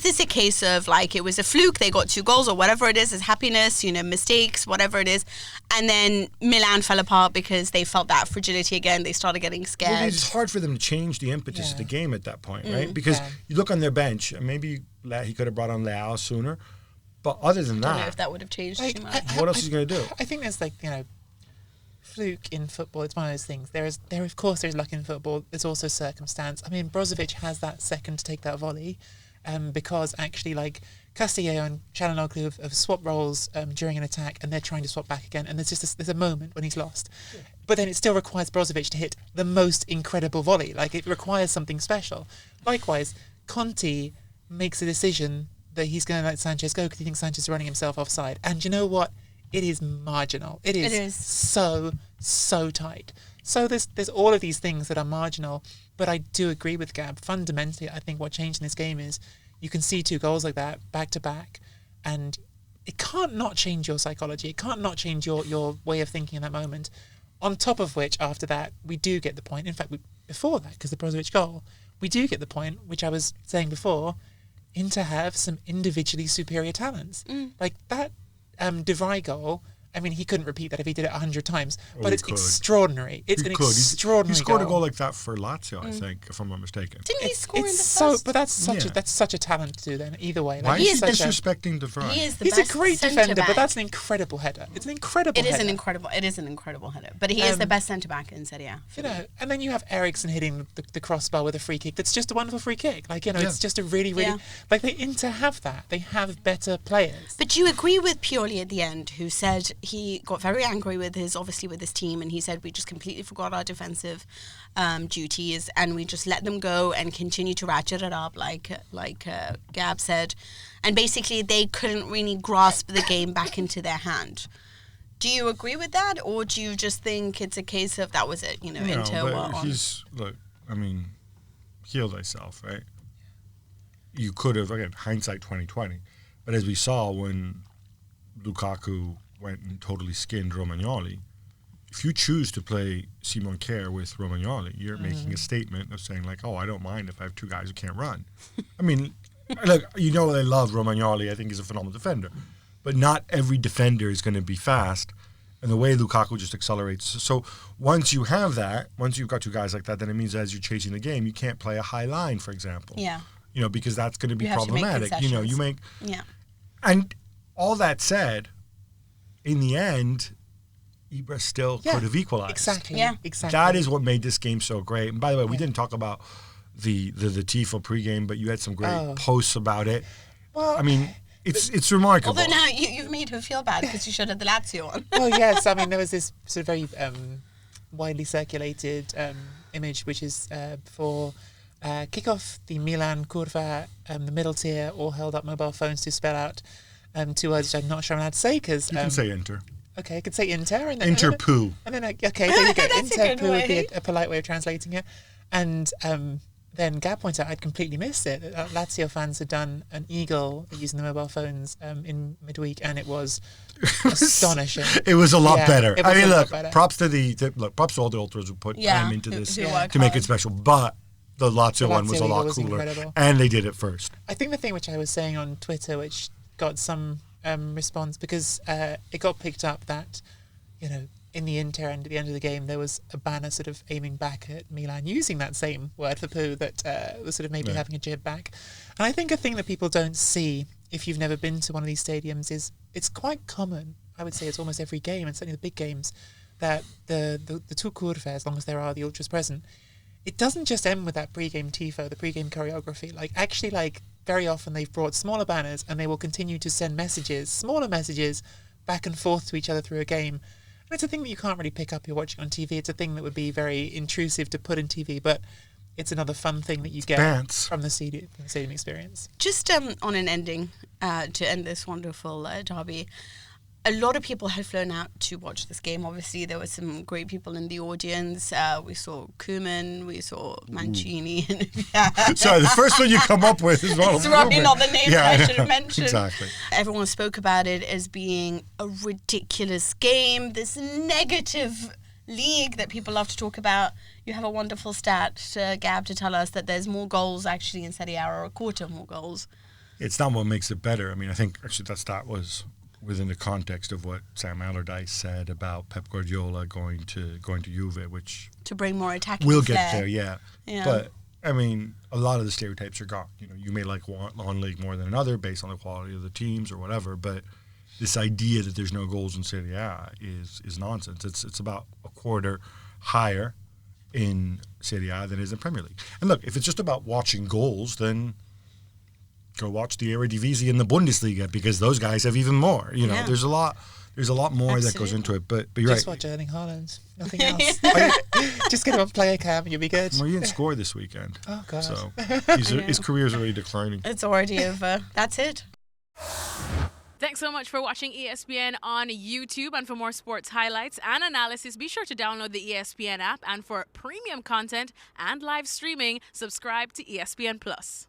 this a case of like it was a fluke, they got 2 goals or whatever it is, it's happiness, mistakes, whatever it is, and then Milan fell apart because they felt that fragility again, they started getting scared? Well, it's hard for them to change the impetus of the game at that point, right? Because you look on their bench, and maybe he could have brought on Leao sooner, but other than I don't that, know if that would have changed too much. what else is he going to do? I think there's fluke in football. It's one of those things. There's luck in football. There's also circumstance. I mean, Brozovic has that second to take that volley, because actually Castillo and Çalhanoğlu have swapped roles during an attack, and they're trying to swap back again. And there's a moment when he's lost, but then it still requires Brozovic to hit the most incredible volley. It requires something special. Likewise, Conte makes a decision that he's going to let Sanchez go because he thinks Sanchez is running himself offside. And you know what? It is marginal. It is so tight. So there's all of these things that are marginal, but I do agree with Gab. Fundamentally, I think what changed in this game is you can see 2 goals like that back to back, and it can't not change your psychology. It can't not change your way of thinking in that moment. On top of which, after that, we do get the point. In fact, before that, because the Brozovic goal, we do get the point, which I was saying before, Inter have some individually superior talents. Like that Vrij goal, I mean, he couldn't repeat that if he did it 100 times, but it's extraordinary. It's an extraordinary He scored goal. a goal like that for Lazio, I think, if I'm not mistaken. Didn't he score in the first? But that's such a talent to do then, either way. Why is he disrespecting the Vrij? He's a great defender, but that's an incredible header. It's an incredible header. It is an incredible header. But he is the best centre-back in Serie A. And then you have Eriksen hitting the crossbar with a free kick. That's just a wonderful free kick. It's just a really, really... They Inter have that. They have better players. But do you agree with Pioli at the end, who said he got very angry with his team, and he said we just completely forgot our defensive duties and we just let them go and continue to ratchet it up like Gab said, and basically they couldn't really grasp the game back into their hand. Do you agree with that, or do you just think it's a case of that was it, Inter were on? Heal thyself, right? You could have, again, hindsight 2020, but as we saw when Lukaku went and totally skinned Romagnoli, if you choose to play Simon Kjær with Romagnoli, you're making a statement of saying I don't mind if I have 2 guys who can't run. I mean, look, I love Romagnoli. I think he's a phenomenal defender, but not every defender is going to be fast, and the way Lukaku just accelerates. So once you have that, once you've got 2 guys like that, then it means as you're chasing the game, you can't play a high line, for example. Yeah. Because that's going to be You have to make problematic. concessions. You make... Yeah. And all that said, in the end, Ibra still could have equalized. Exactly. Yeah. Exactly. That is what made this game so great. And by the way, we didn't talk about the Tifo pregame, but you had some great posts about it. Well, I mean, it's remarkable. Although now you've made her feel bad because you showed her the Lazio one. Well, yes. I mean, there was this sort of very widely circulated image, which is for kickoff, the Milan Curva, the middle tier, all held up mobile phones to spell out 2 words which I'm not sure I'm allowed to say because... You can say Inter. Okay, I could say Inter. And then, Inter poo. And then, okay, there you go. That's Inter a poo would be way. a polite way of translating it. And then Gab points out I'd completely missed it. Lazio fans had done an eagle using the mobile phones in midweek, and it was astonishing. It was a lot better. I mean, look, better. props to all the ultras who put time into this who to make it special. But the Lazio one was a lot cooler, incredible. and they did it first. I think the thing which I was saying on Twitter, which got some response because it got picked up that, in the Inter end at the end of the game, there was a banner sort of aiming back at Milan using that same word for poo that was sort of maybe having a jib back. And I think a thing that people don't see if you've never been to one of these stadiums is it's quite common. I would say it's almost every game, and certainly the big games, that the two curve, as long as there are the ultras present, it doesn't just end with that pre-game tifo, the pre-game choreography. Very often they've brought smaller banners and they will continue to send smaller messages, back and forth to each other through a game. And it's a thing that you can't really pick up you're watching on TV. It's a thing that would be very intrusive to put in TV, but it's another fun thing that you get from the stadium experience. Just on an ending, to end this wonderful derby, a lot of people had flown out to watch this game. Obviously, there were some great people in the audience. We saw Koeman, we saw Mancini. Sorry, the first one you come up with is Ronald It's probably Koeman. not the name that I should have mentioned. Exactly. Everyone spoke about it as being a ridiculous game, this negative league that people love to talk about. You have a wonderful stat, Gab, to tell us that there's more goals actually in Serie A, or a quarter more goals. It's not what makes it better. I mean, I think actually that stat was within the context of what Sam Allardyce said about Pep Guardiola going to Juve, which to bring more attacking we'll flair. get there, yeah. But I mean, a lot of the stereotypes are gone. You know, you may like one league more than another based on the quality of the teams or whatever, but this idea that there's no goals in Serie A is nonsense. It's about a quarter higher in Serie A than it is in Premier League. And look, if it's just about watching goals, then go watch the Eredivisie and the Bundesliga, because those guys have even more. You know, there's a lot more that goes into it. But you're just right. watch Erling Haaland, nothing else. Just get him on player cam and you'll be good. Well, he didn't score this weekend. Oh God! So his career's already declining. It's already over. That's it. Thanks so much for watching ESPN on YouTube. And for more sports highlights and analysis, be sure to download the ESPN app. And for premium content and live streaming, subscribe to ESPN Plus.